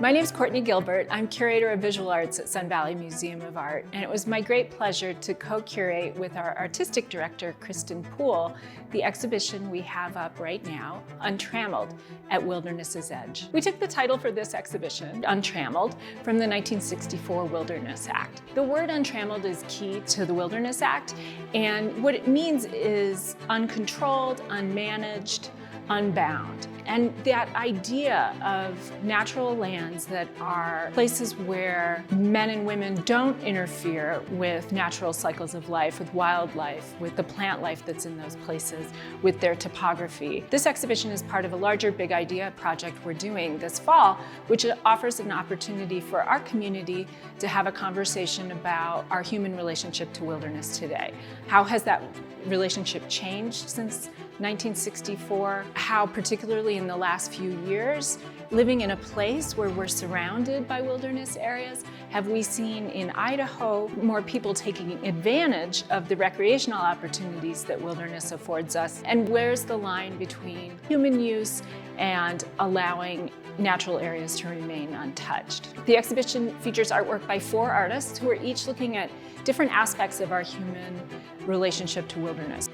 My name is Courtney Gilbert. I'm curator of visual arts at Sun Valley Museum of Art, and it was my great pleasure to co-curate with our artistic director, Kristen Poole, the exhibition we have up right now, Untrammeled, at Wilderness's Edge. We took the title for this exhibition, Untrammeled, from the 1964 Wilderness Act. The word untrammeled is key to the Wilderness Act, and what it means is uncontrolled, unmanaged, unbound. And that idea of natural lands that are places where men and women don't interfere with natural cycles of life, with wildlife, with the plant life that's in those places, with their topography. This exhibition is part of a larger Big Idea project we're doing this fall, which offers an opportunity for our community to have a conversation about our human relationship to wilderness today. How has that relationship changed since 1964? How, particularly in the last few years, living in a place where we're surrounded by wilderness areas, have we seen in Idaho more people taking advantage of the recreational opportunities that wilderness affords us? And where's the line between human use and allowing natural areas to remain untouched? The exhibition features artwork by 4 artists who are each looking at different aspects of our human relationship to wilderness.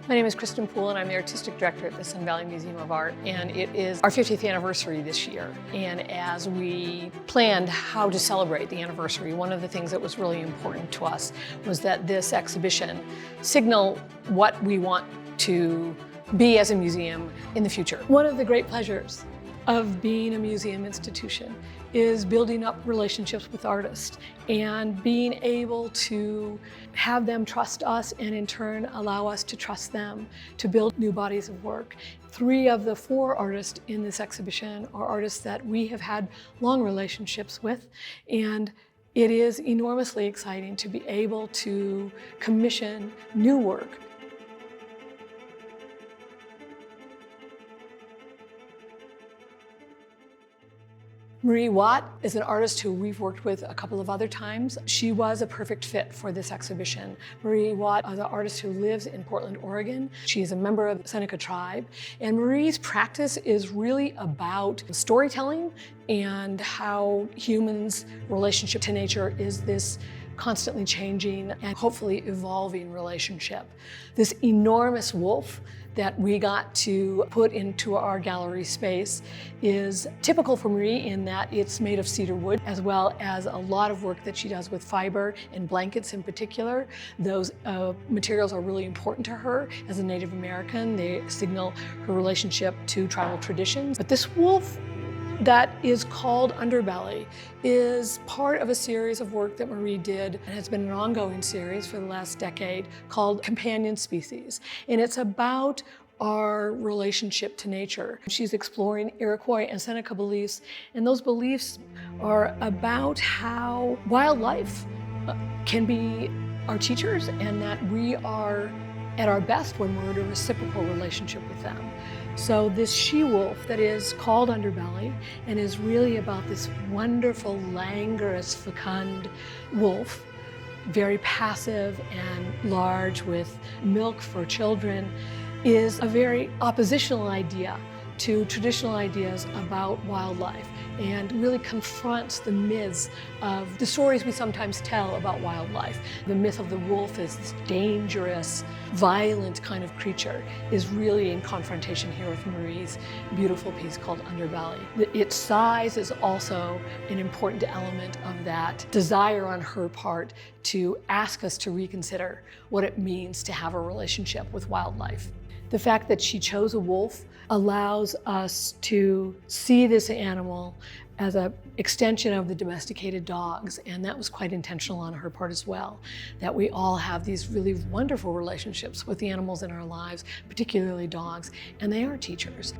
My name is Kristen Poole, and I'm the artistic director at the Sun Valley Museum of Art, and it is our 50th anniversary this year. And as we planned how to celebrate the anniversary, one of the things that was really important to us was that this exhibition signal what we want to be as a museum in the future. One of the great pleasures of being a museum institution is building up relationships with artists and being able to have them trust us and in turn allow us to trust them to build new bodies of work. 3 of the 4 artists in this exhibition are artists that we have had long relationships with, and it is enormously exciting to be able to commission new work. Marie Watt is an artist who we've worked with a couple of other times. She was a perfect fit for this exhibition. Marie Watt is an artist who lives in Portland, Oregon. She is a member of the Seneca tribe. And Marie's practice is really about storytelling and how humans' relationship to nature is this constantly changing and hopefully evolving relationship. This enormous wolf that we got to put into our gallery space is typical for Marie in that it's made of cedar wood, as well as a lot of work that she does with fiber and blankets in particular. Those materials are really important to her as a Native American. They signal her relationship to tribal traditions. But this wolf that is called Underbelly is part of a series of work that Marie did, and has been an ongoing series for the last decade, called Companion Species. And it's about our relationship to nature. She's exploring Iroquois and Seneca beliefs, and those beliefs are about how wildlife can be our teachers, and that we are at our best when we're in a reciprocal relationship with them. So this she-wolf that is called Underbelly and is really about this wonderful, languorous, fecund wolf, very passive and large with milk for children, is a very oppositional idea to traditional ideas about wildlife and really confronts the myths of the stories we sometimes tell about wildlife. The myth of the wolf as this dangerous, violent kind of creature is really in confrontation here with Marie's beautiful piece called Underbelly. Its size is also an important element of that desire on her part to ask us to reconsider what it means to have a relationship with wildlife. The fact that she chose a wolf allows us to see this animal as an extension of the domesticated dogs, and that was quite intentional on her part as well, that we all have these really wonderful relationships with the animals in our lives, particularly dogs, and they are teachers.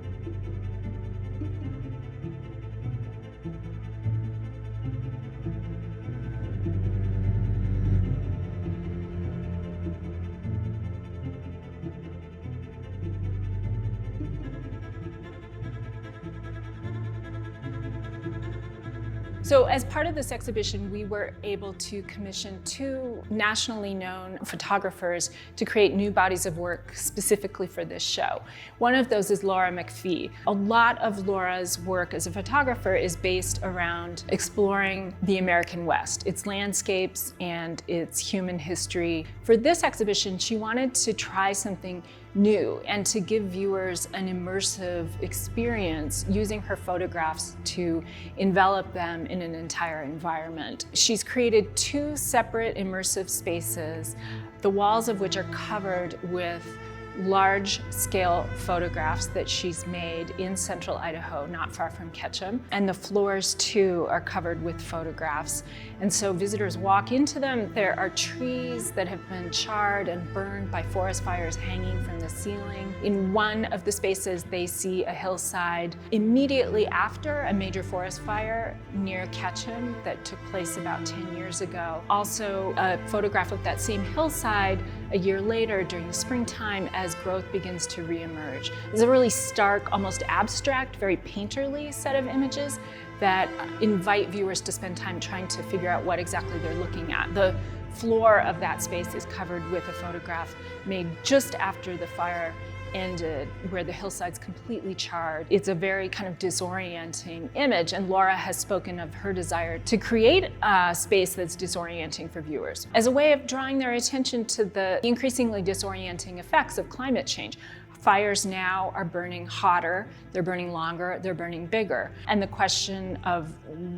So as part of this exhibition, we were able to commission 2 nationally known photographers to create new bodies of work specifically for this show. One of those is Lauraphee. A lot of Laura's work as a photographer is based around exploring the American West, its landscapes and its human history. For this exhibition, she wanted to try something new and to give viewers an immersive experience using her photographs to envelop them in an entire environment. She's created 2 separate immersive spaces, the walls of which are covered with large-scale photographs that she's made in central Idaho, not far from Ketchum. And the floors, too, are covered with photographs. And so visitors walk into them. There are trees that have been charred and burned by forest fires hanging from the ceiling. In one of the spaces, they see a hillside immediately after a major forest fire near Ketchum that took place about 10 years ago. Also, a photograph of that same hillside a year later during the springtime as growth begins to reemerge. It's a really stark, almost abstract, very painterly set of images that invite viewers to spend time trying to figure out what exactly they're looking at. The floor of that space is covered with a photograph made just after the fire ended, where the hillside's completely charred. It's a very kind of disorienting image, and Laura has spoken of her desire to create a space that's disorienting for viewers as a way of drawing their attention to the increasingly disorienting effects of climate change. Fires now are burning hotter, they're burning longer, they're burning bigger. And the question of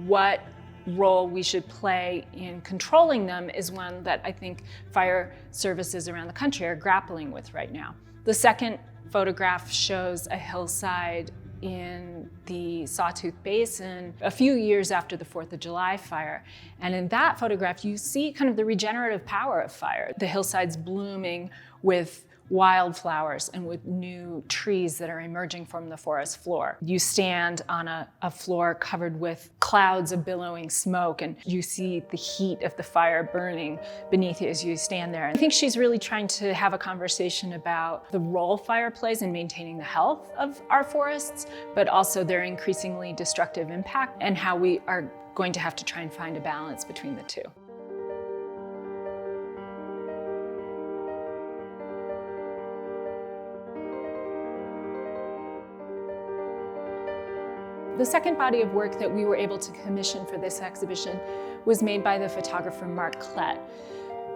what role we should play in controlling them is one that I think fire services around the country are grappling with right now. The second photograph shows a hillside in the Sawtooth Basin a few years after the 4th of July fire. And in that photograph, you see kind of the regenerative power of fire. The hillside's blooming with wildflowers and with new trees that are emerging from the forest floor. You stand on a floor covered with clouds of billowing smoke, and you see the heat of the fire burning beneath you as you stand there. I think she's really trying to have a conversation about the role fire plays in maintaining the health of our forests, but also their increasingly destructive impact and how we are going to have to try and find a balance between the two. The second body of work that we were able to commission for this exhibition was made by the photographer Mark Klett.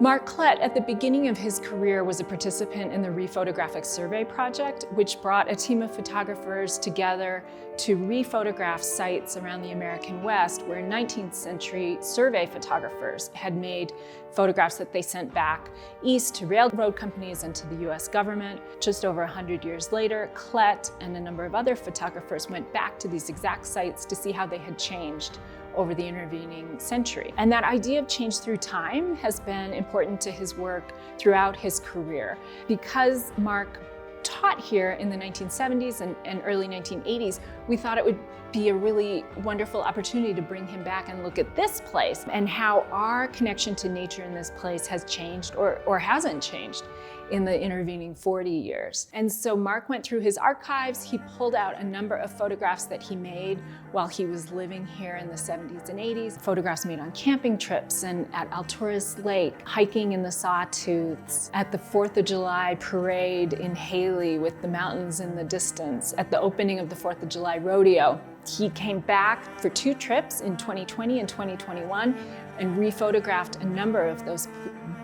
Mark Klett, at the beginning of his career, was a participant in the Rephotographic Survey project, which brought a team of photographers together to rephotograph sites around the American West where 19th century survey photographers had made photographs that they sent back east to railroad companies and to the US government. Just over 100 years later, Klett and a number of other photographers went back to these exact sites to see how they had changed over the intervening century. And that idea of change through time has been important to his work throughout his career. Because Mark taught here in the 1970s and early 1980s, we thought it would be a really wonderful opportunity to bring him back and look at this place and how our connection to nature in this place has changed or hasn't changed in the intervening 40 years. And so Mark went through his archives. He pulled out a number of photographs that he made while he was living here in the 70s and 80s. Photographs made on camping trips and at Alturas Lake, hiking in the Sawtooths, at the 4th of July parade in Haley with the mountains in the distance, at the opening of the 4th of July rodeo. He came back for 2 trips in 2020 and 2021 and rephotographed a number of those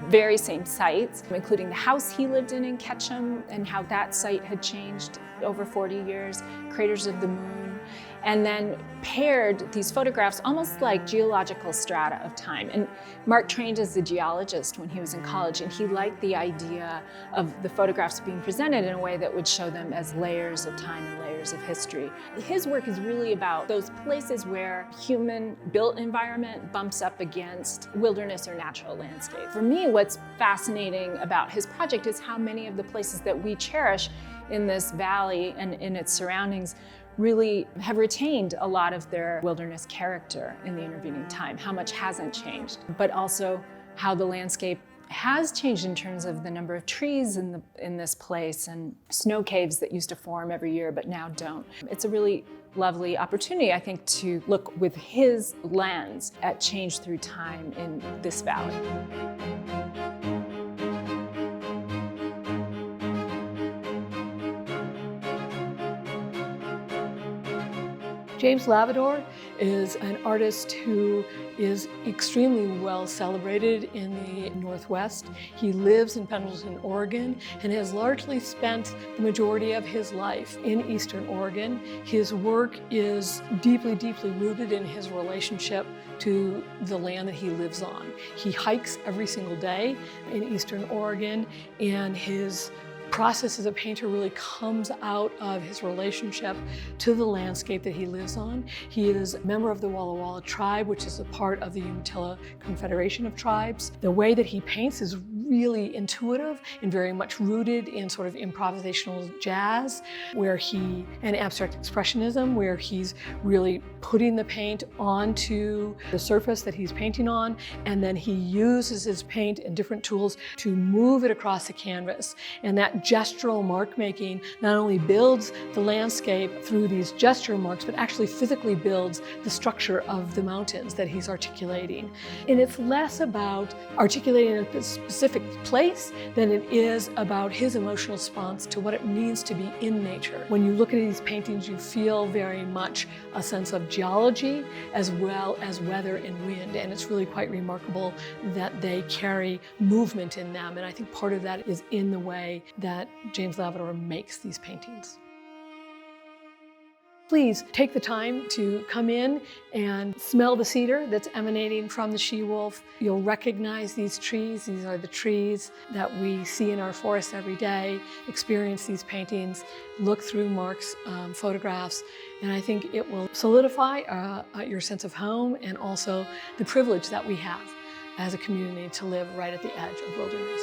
very same sites, including the house he lived in Ketchum and how that site had changed over 40 years, craters of the moon, and then paired these photographs almost like geological strata of time. And Mark trained as a geologist when he was in college, and he liked the idea of the photographs being presented in a way that would show them as layers of time and layers of history. His work is really about those places where human-built environment bumps up against wilderness or natural landscape. For me, what's fascinating about his project is how many of the places that we cherish in this valley and in its surroundings really have retained a lot of their wilderness character in the intervening time, how much hasn't changed, but also how the landscape has changed in terms of the number of trees in this place and snow caves that used to form every year but now don't. It's a really lovely opportunity, I think, to look with his lens at change through time in this valley. James Labrador is an artist who is extremely well celebrated in the Northwest. He lives in Pendleton, Oregon, and has largely spent the majority of his life in Eastern Oregon. His work is deeply, deeply rooted in his relationship to the land that he lives on. He hikes every single day in Eastern Oregon, and his process as a painter really comes out of his relationship to the landscape that he lives on. He is a member of the Walla Walla tribe, which is a part of the Umatilla Confederation of Tribes. The way that he paints is really intuitive and very much rooted in sort of improvisational jazz, and abstract expressionism, where he's really putting the paint onto the surface that he's painting on, and then he uses his paint and different tools to move it across the canvas. And that gestural mark making not only builds the landscape through these gesture marks, but actually physically builds the structure of the mountains that he's articulating. And it's less about articulating a specific place than it is about his emotional response to what it means to be in nature. When you look at these paintings, you feel very much a sense of geology as well as weather and wind, and it's really quite remarkable that they carry movement in them, and I think part of that is in the way that James Labrador makes these paintings. Please take the time to come in and smell the cedar that's emanating from the she-wolf. You'll recognize these trees. These are the trees that we see in our forests every day. Experience these paintings, look through Mark's photographs, and I think it will solidify your sense of home and also the privilege that we have as a community to live right at the edge of wilderness.